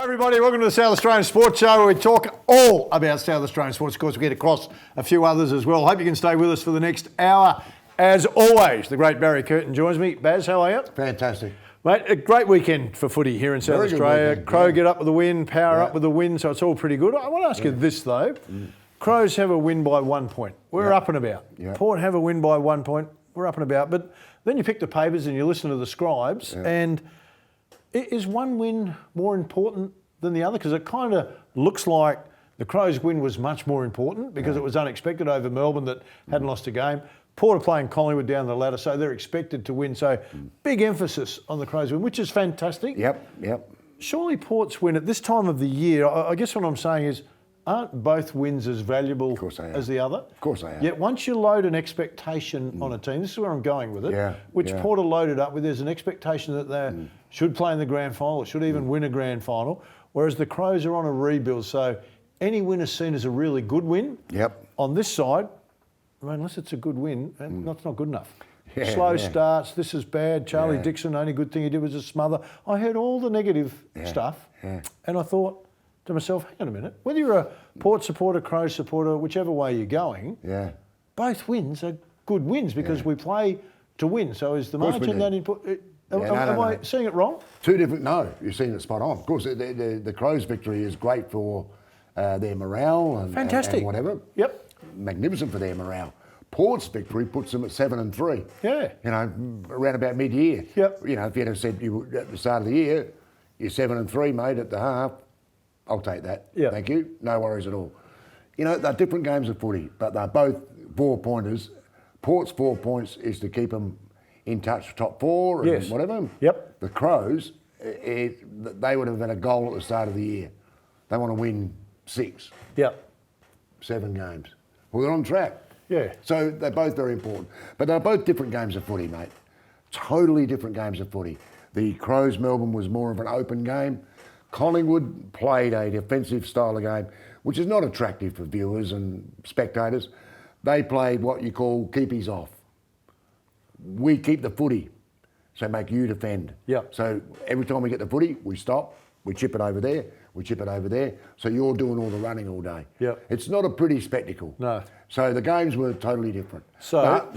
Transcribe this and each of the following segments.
Hi everybody, welcome to the South Australian Sports Show where we talk all about South Australian sports. Of course, we get across a few others as well. Hope you can stay with us for the next hour. As always, the great Barry Curtin joins me. Baz, how are you? Fantastic. Mate, a great weekend for footy here in South Very good Australia. weekend, Crow yeah. get up with the win, Power up with the win, so it's all pretty good. I want to ask you this though. Crows have a win by 1 point. We're up and about. Port have a win by 1 point. We're up and about. But then you pick the papers and you listen to the scribes and is one win more important than the other? Because it kind of looks like the Crows' win was much more important because it was unexpected over Melbourne that hadn't lost a game. Port are playing Collingwood down the ladder, so they're expected to win. So big emphasis on the Crows' win, which is fantastic. Yep. Surely Port's win at this time of the year, I guess what I'm saying is, aren't both wins as valuable as the other? Of course they are. Yet once you load an expectation on a team, this is where I'm going with it, which Port are loaded up with, there's an expectation that they should play in the grand final, should even win a grand final, whereas the Crows are on a rebuild. So any win is seen as a really good win. On this side, unless it's a good win, that's not good enough. Slow starts, this is bad, Charlie Dixon, only good thing he did was a smother. I heard all the negative stuff and I thought to myself, hang on a minute, whether you're a Port supporter, Crow supporter, whichever way you're going, both wins are good wins because we play to win. So is the margin that important? Am I seeing it wrong? Two different, no, you're seeing it spot on. Of course, the Crows' victory is great for their morale and whatever. Magnificent for their morale. Port's victory puts them at 7-3. Around about mid-year. You know, if you had said you at the start of the year, you're 7-3, mate, at the half, I'll take that. Thank you. No worries at all. You know, they're different games of footy, but they're both 4-pointers. Port's 4 points is to keep them in touch with top four and whatever. The Crows, they would have had a goal at the start of the year. They want to win 6. 7 games. Well, they're on track. So they're both very important. But they're both different games of footy, mate. Totally different games of footy. The Crows Melbourne was more of an open game. Collingwood played a defensive style of game, which is not attractive for viewers and spectators. They played what you call keepies off. We keep the footy, so make you defend. So every time we get the footy, we stop, we chip it over there, we chip it over there. So you're doing all the running all day. It's not a pretty spectacle. No. So the games were totally different. So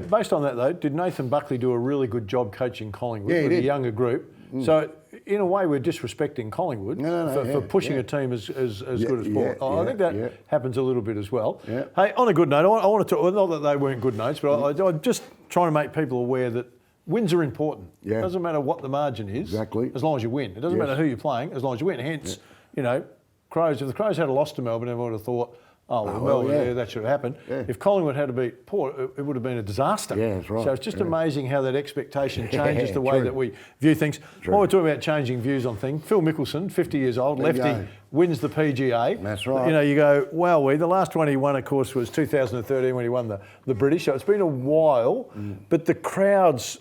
based on that though, did Nathan Buckley do a really good job coaching Collingwood with a younger group? So in a way, we're disrespecting Collingwood for pushing a team as good as Port. I think that happens a little bit as well. Hey, on a good note, I want to talk, not that they weren't good notes, but I'm just trying to make people aware that wins are important. It doesn't matter what the margin is, as long as you win. It doesn't matter who you're playing, as long as you win. Hence, you know, Crows, if the Crows had a loss to Melbourne, everyone would have thought, that should have happened. If Collingwood had to beat Port, it would have been a disaster. That's right. So it's just amazing how that expectation changes the way that we view things. While we're talking about changing views on things, Phil Mickelson, 50 years old, lefty, wins the PGA. That's right. You know, you go, wow, the last one he won, of course, was 2013 when he won the British. So it's been a while, but the crowds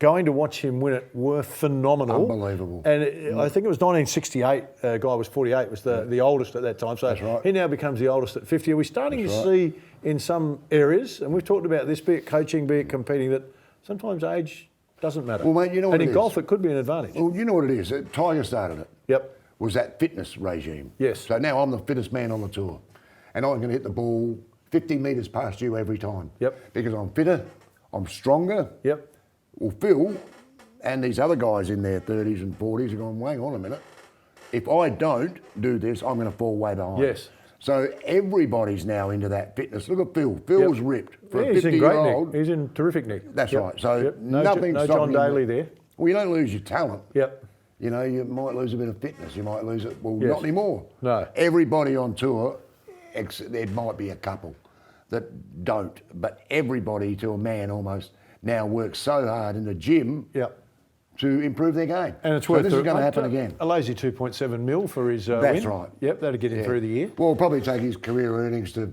going to watch him win it were phenomenal. Unbelievable. And I think it was 1968, a guy was 48, was the oldest at that time. So he now becomes the oldest at 50. Are we starting to see in some areas, and we've talked about this, be it coaching, be it competing, that sometimes age doesn't matter. Well, mate, you know what and in golf, it could be an advantage. Well, you know what it is. Tiger started it. Was that fitness regime. So now I'm the fittest man on the tour. And I'm going to hit the ball 50 metres past you every time. Because I'm fitter, I'm stronger. Well, Phil and these other guys in their 30s and 40s are going, hang on a minute. If I don't do this, I'm going to fall way behind. So everybody's now into that fitness. Look at Phil. Phil's ripped. For a 50-year-old. He's in terrific nick. That's right. So nothing's no John Daly there. Well, you don't lose your talent. You know, you might lose a bit of fitness. You might lose it. Well, not anymore. No. Everybody on tour, there might be a couple that don't, but everybody to a man almost now works so hard in the gym to improve their game. And it's worth this is going to happen again. A lazy 2.7 mil for his That's win. right. That'll get him through the year. Well, probably take his career earnings to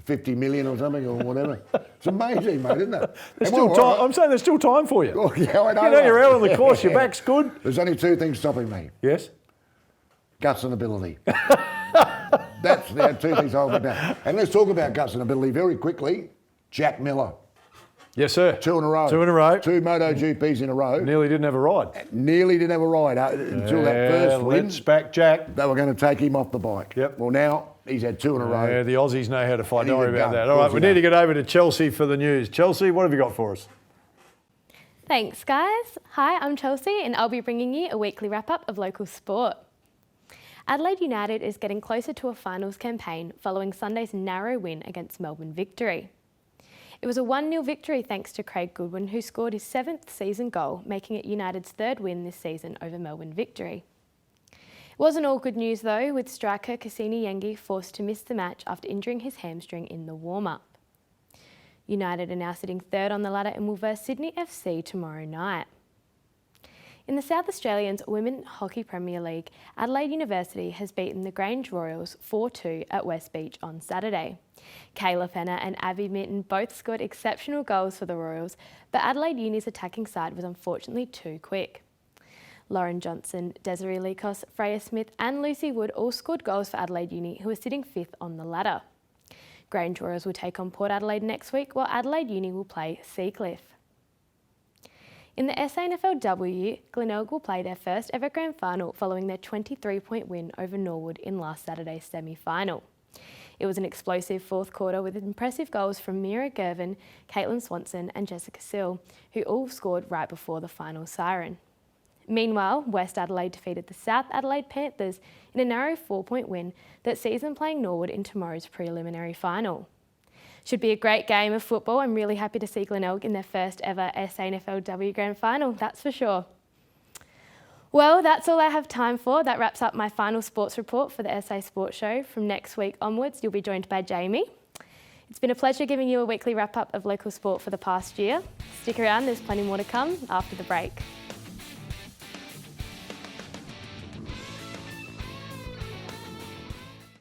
50 million or something or whatever. It's amazing, mate, isn't it? There's still time. I'm saying there's still time for you. Oh, I know. You know, you're out on the course, your back's good. There's only 2 things stopping me. Yes? Guts and ability. That's the 2 things holding me back. And let's talk about guts and ability very quickly. Jack Miller. Yes, sir. 2 in a row. 2 in a row. 2 MotoGPs in a row. Nearly didn't have a ride. Nearly didn't have a ride until that first win. Let's back Jack. They were going to take him off the bike. Yep. Well, now he's had 2 in a row. Yeah, the Aussies know how to fight. And Don't he's worry a about gun. that. All right, we need to get over to Chelsea for the news. Chelsea, what have you got for us? Thanks, guys. Hi, I'm Chelsea, and I'll be bringing you a weekly wrap-up of local sport. Adelaide United is getting closer to a finals campaign following Sunday's narrow win against Melbourne Victory. It was a 1-0 victory thanks to Craig Goodwin, who scored his 7th season goal, making it United's 3rd win this season over Melbourne Victory. It wasn't all good news though, with striker Cassini Yengi forced to miss the match after injuring his hamstring in the warm-up. United are now sitting 3rd on the ladder and will verse Sydney FC tomorrow night. In the South Australians Women Hockey Premier League, Adelaide University has beaten the Grange Royals 4-2 at West Beach on Saturday. Kayla Penner and Abby Minton both scored exceptional goals for the Royals, but Adelaide Uni's attacking side was unfortunately too quick. Lauren Johnson, Desiree Likos, Freya Smith and Lucy Wood all scored goals for Adelaide Uni, who are sitting 5th on the ladder. Grange Royals will take on Port Adelaide next week, while Adelaide Uni will play Seacliff. In the SANFLW, Glenelg will play their first ever grand final following their 23-point win over Norwood in last Saturday's semi-final. It was an explosive 4th quarter with impressive goals from Mira Gervin, Caitlin Swanson and Jessica Sill, who all scored right before the final siren. Meanwhile, West Adelaide defeated the South Adelaide Panthers in a narrow 4-point win that sees them playing Norwood in tomorrow's preliminary final. Should be a great game of football. I'm really happy to see Glenelg in their first ever SANFLW Grand Final, that's for sure. Well, that's all I have time for. That wraps up my final sports report for the SA Sports Show. From next week onwards, you'll be joined by Jamie. It's been a pleasure giving you a weekly wrap-up of local sport for the past year. Stick around, there's plenty more to come after the break.